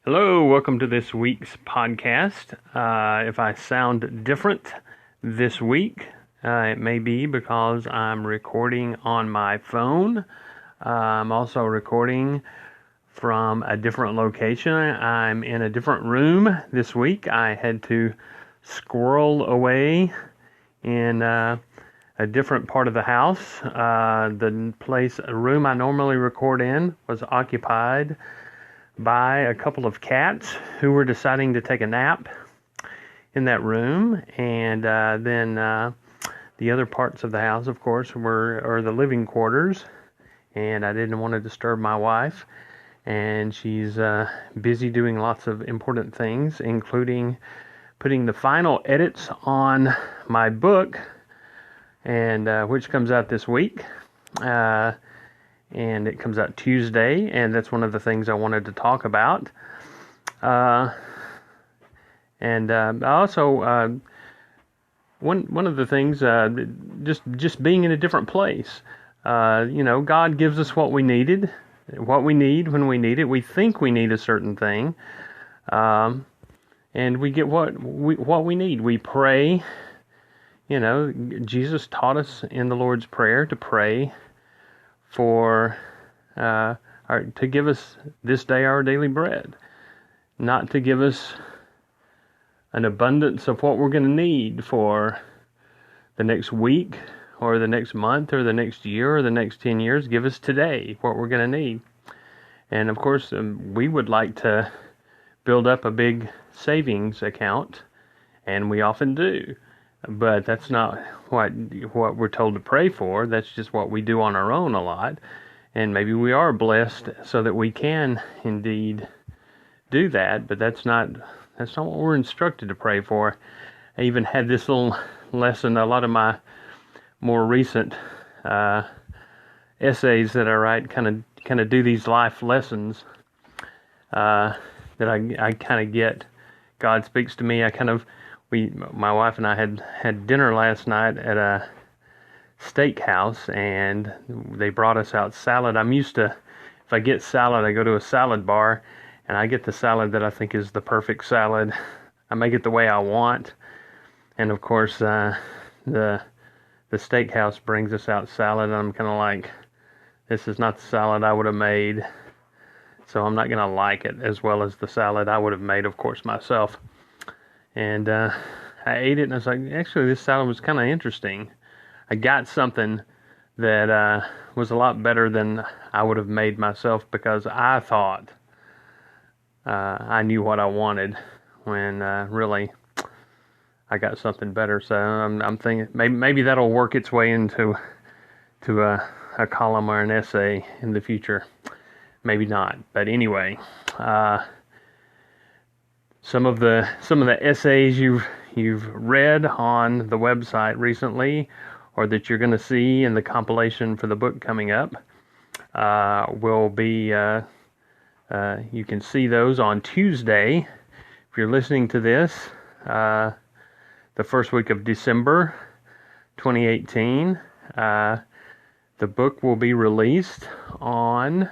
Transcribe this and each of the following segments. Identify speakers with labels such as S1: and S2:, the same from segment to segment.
S1: Hello, welcome to this week's podcast. If I sound different this week, it may be because I'm recording on my phone. I'm also recording from a different location. I'm in a different room this week. I had to squirrel away in a different part of the house. A room I normally record in was occupied by a couple of cats who were deciding to take a nap in that room, and then the other parts of the house, of course, are the living quarters, and I didn't want to disturb my wife, and she's busy doing lots of important things, including putting the final edits on my book, and which comes out this week. And it comes out Tuesday, and that's one of the things I wanted to talk about. Also, one of the things, just being in a different place. God gives us what we need when we need it. We think we need a certain thing, and we get what we need. We pray. Jesus taught us in the Lord's Prayer to pray to give us this day our daily bread, not to give us an abundance of what we're going to need for the next week or the next month or the next year or the next 10 years. Give us today what we're going to need. And of course, we would like to build up a big savings account, and we often do. But that's not what we're told to pray for. That's just what we do on our own a lot. And maybe we are blessed so that we can indeed do that, but that's not what we're instructed to pray for. I even had this little lesson. A lot of my more recent essays that I write kind of do these life lessons that I kind of get. God speaks to me. My wife and I had dinner last night at a steakhouse, and they brought us out salad. I'm used to, if I get salad, I go to a salad bar, and I get the salad that I think is the perfect salad. I make it the way I want, and of course, the steakhouse brings us out salad, and I'm kind of like, this is not the salad I would have made, so I'm not going to like it as well as the salad I would have made, of course, myself. And I ate it, and I was like, actually, this salad was kind of interesting. I got something that was a lot better than I would have made myself, because I thought I knew what I wanted when really I got something better. So I'm thinking maybe that'll work its way into a column or an essay in the future. Maybe not, but anyway. Some of the essays you've read on the website recently, or that you're going to see in the compilation for the book coming up, will be you can see those on Tuesday. If you're listening to this, the first week of December 2018, the book will be released on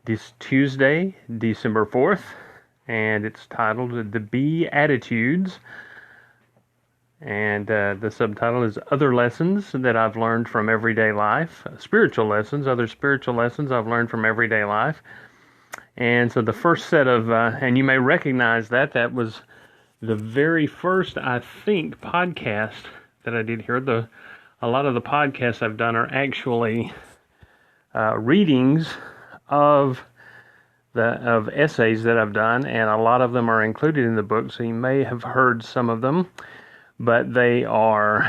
S1: this Tuesday, December 4th. And it's titled The Beatitudes, and the subtitle is Other Lessons That I've Learned from Everyday Life, other spiritual lessons I've learned from everyday life. And so the first set of, and you may recognize that was the very first, I think, podcast that I did here. A lot of the podcasts I've done are actually readings of essays that I've done, and a lot of them are included in the book, so you may have heard some of them, but they are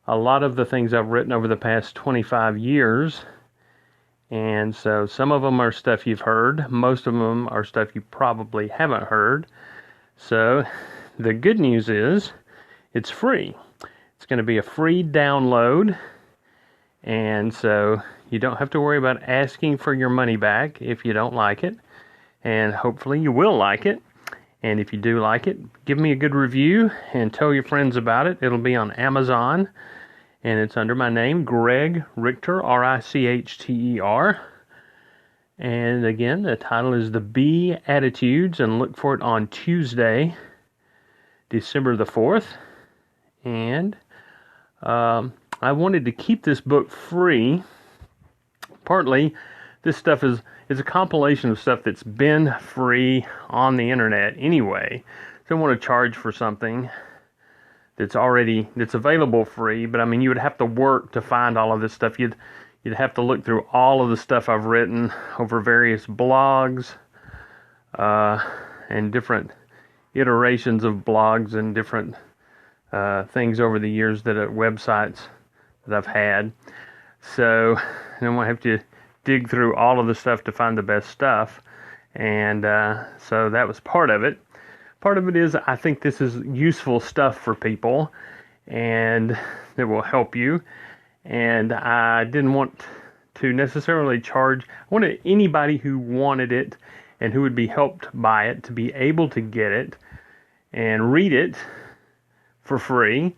S1: a lot of the things I've written over the past 25 years, and so some of them are stuff you've heard, most of them are stuff you probably haven't heard. So the good news is it's free. It's going to be a free download, and so you don't have to worry about asking for your money back if you don't like it, and hopefully you will like it. And if you do like it, give me a good review and tell your friends about it. It'll be on Amazon, and it's under my name, Greg Richter, Richter. And again, the title is The Beatitudes, and look for it on Tuesday, December the 4th. And I wanted to keep this book free. Partly, this stuff is a compilation of stuff that's been free on the internet anyway. So I want to charge for something that's available free, but I mean, you would have to work to find all of this stuff. You'd have to look through all of the stuff I've written over various blogs, and different iterations of blogs and different things over the years websites that I've had. So I'm going to have to dig through all of the stuff to find the best stuff. And so that was part of it. Part of it is I think this is useful stuff for people and that will help you. And I didn't want to necessarily charge. I wanted anybody who wanted it and who would be helped by it to be able to get it and read it for free.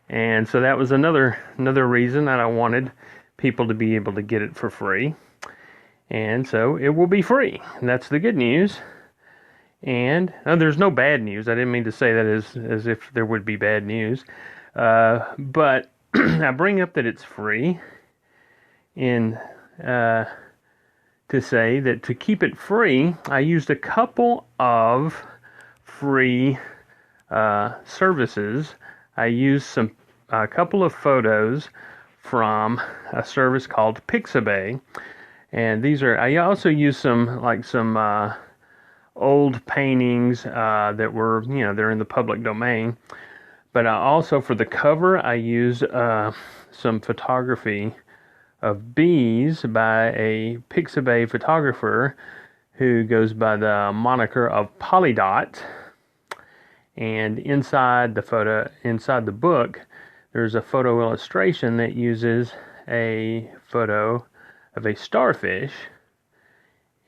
S1: And so that was another reason that I wanted people to be able to get it for free. And so it will be free. And that's the good news. And there's no bad news. I didn't mean to say that as if there would be bad news. But I bring up that it's free to say that to keep it free, I used a couple of free services. I used a couple of photos from a service called Pixabay. And I also used some old paintings that were, they're in the public domain. But I also, for the cover, I used some photography of bees by a Pixabay photographer who goes by the moniker of Polydot. And inside the book, there's a photo illustration that uses a photo of a starfish.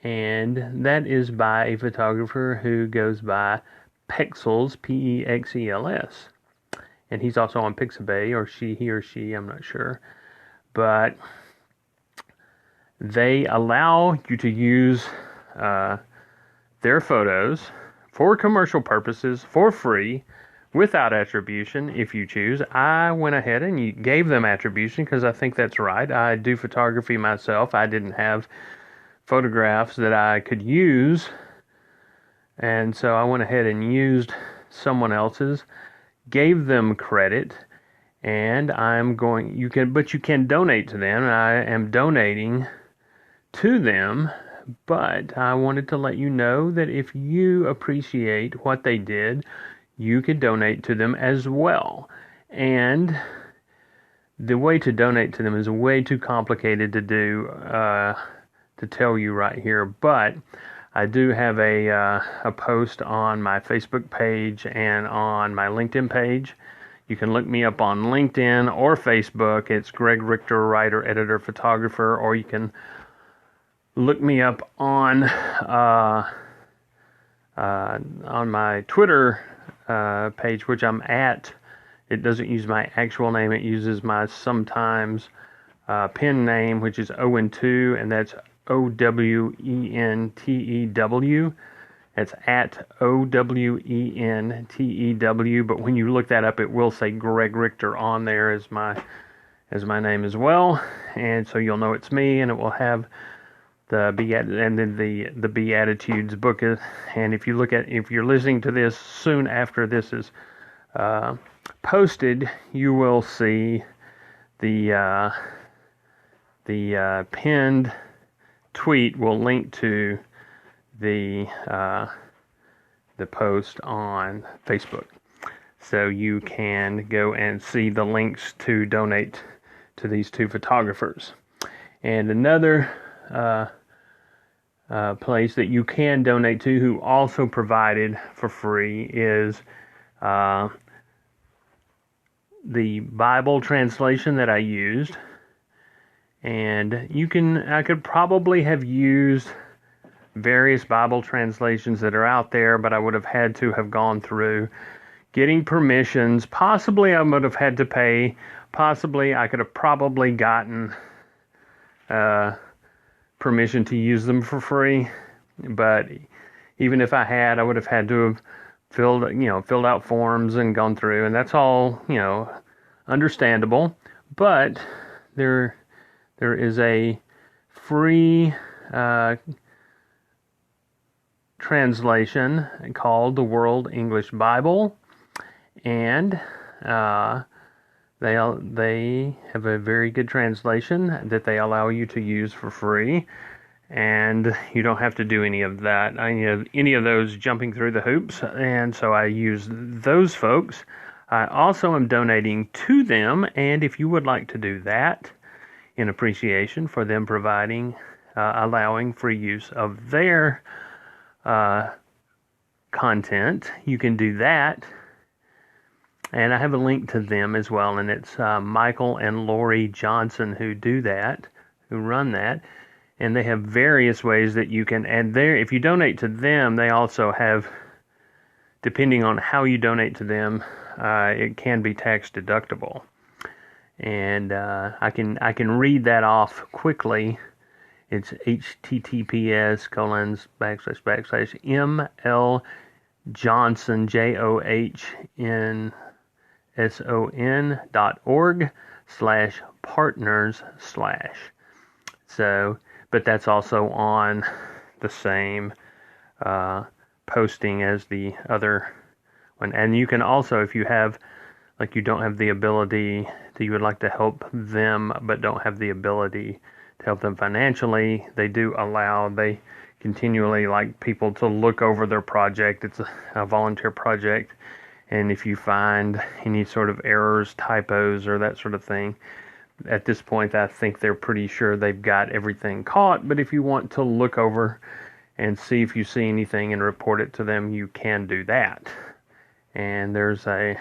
S1: And that is by a photographer who goes by Pexels, Pexels. And he's also on Pixabay, or he or she, I'm not sure. But they allow you to use their photos for commercial purposes for free without attribution if you choose. I went ahead and gave them attribution because I think that's right. I do photography myself. I didn't have photographs that I could use, and so I went ahead and used someone else's, gave them credit, and you can donate to them. I am donating to them, but I wanted to let you know that if you appreciate what they did, you could donate to them as well. And the way to donate to them is way too complicated to do, to tell you right here, but I do have a post on my Facebook page and on my LinkedIn page. You can look me up on LinkedIn or Facebook. It's Greg Richter, writer, editor, photographer, or you can look me up on my Twitter page, which I'm at. It doesn't use my actual name. It uses my sometimes pen name, which is Owen2, and that's OWENTEW. That's at OWENTEW. But when you look that up, it will say Greg Richter on there as my name as well, and so you'll know it's me, and it will have the Beatitudes book. And if you're listening to this soon after this is posted, you will see the pinned tweet will link to the post on Facebook, so you can go and see the links to donate to these two photographers. And another place that you can donate to, who also provided for free, is the Bible translation that I used. And I could probably have used various Bible translations that are out there, but I would have had to have gone through getting permissions. Possibly I would have had to pay. Possibly I could have probably gotten permission to use them for free. But even if I had, I would have had to have filled out forms and gone through, and that's all, understandable. But there is a free translation called the World English Bible, and they have a very good translation that they allow you to use for free, and you don't have to do any of that. Any of those jumping through the hoops, and so I use those folks. I also am donating to them, and if you would like to do that in appreciation for them allowing free use of their content, you can do that. And I have a link to them as well, and it's Michael and Lori Johnson who run that. And they have various ways that you can add there. If you donate to them, they also have, depending on how you donate to them, it can be tax deductible. And I can read that off quickly. It's https://ML Johnson JOHNSON.org/partners/ So, but that's also on the same posting as the other one. And you can also, if you have, like, you don't have the ability that you would like to help them, but don't have the ability to help them financially, they continually like people to look over their project. It's a volunteer project. And if you find any sort of errors, typos, or that sort of thing, at this point, I think they're pretty sure they've got everything caught. But if you want to look over and see if you see anything and report it to them, you can do that. And there's a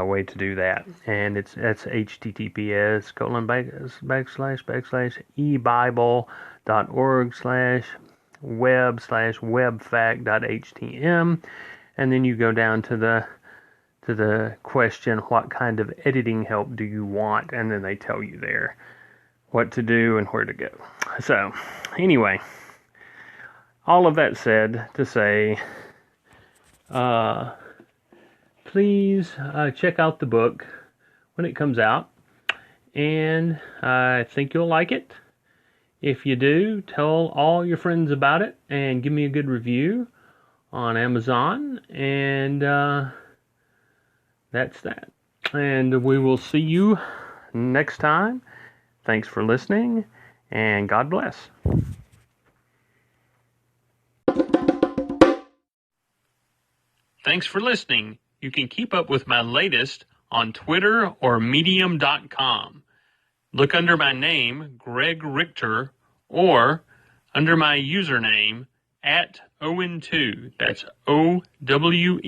S1: way to do that. And that's https://ebible.org/web/webfact.htm. And then you go down to the question, what kind of editing help do you want? And then they tell you there what to do and where to go. So, anyway, all of that said to say, please check out the book when it comes out, and I think you'll like it. If you do, tell all your friends about it and give me a good review on Amazon, and that's that. And we will see you next time. Thanks for listening, and God bless. Thanks for listening. You can keep up with my latest on Twitter or Medium.com. Look under my name, Greg Richter, or under my username, @Owen2. That's OWENTEW.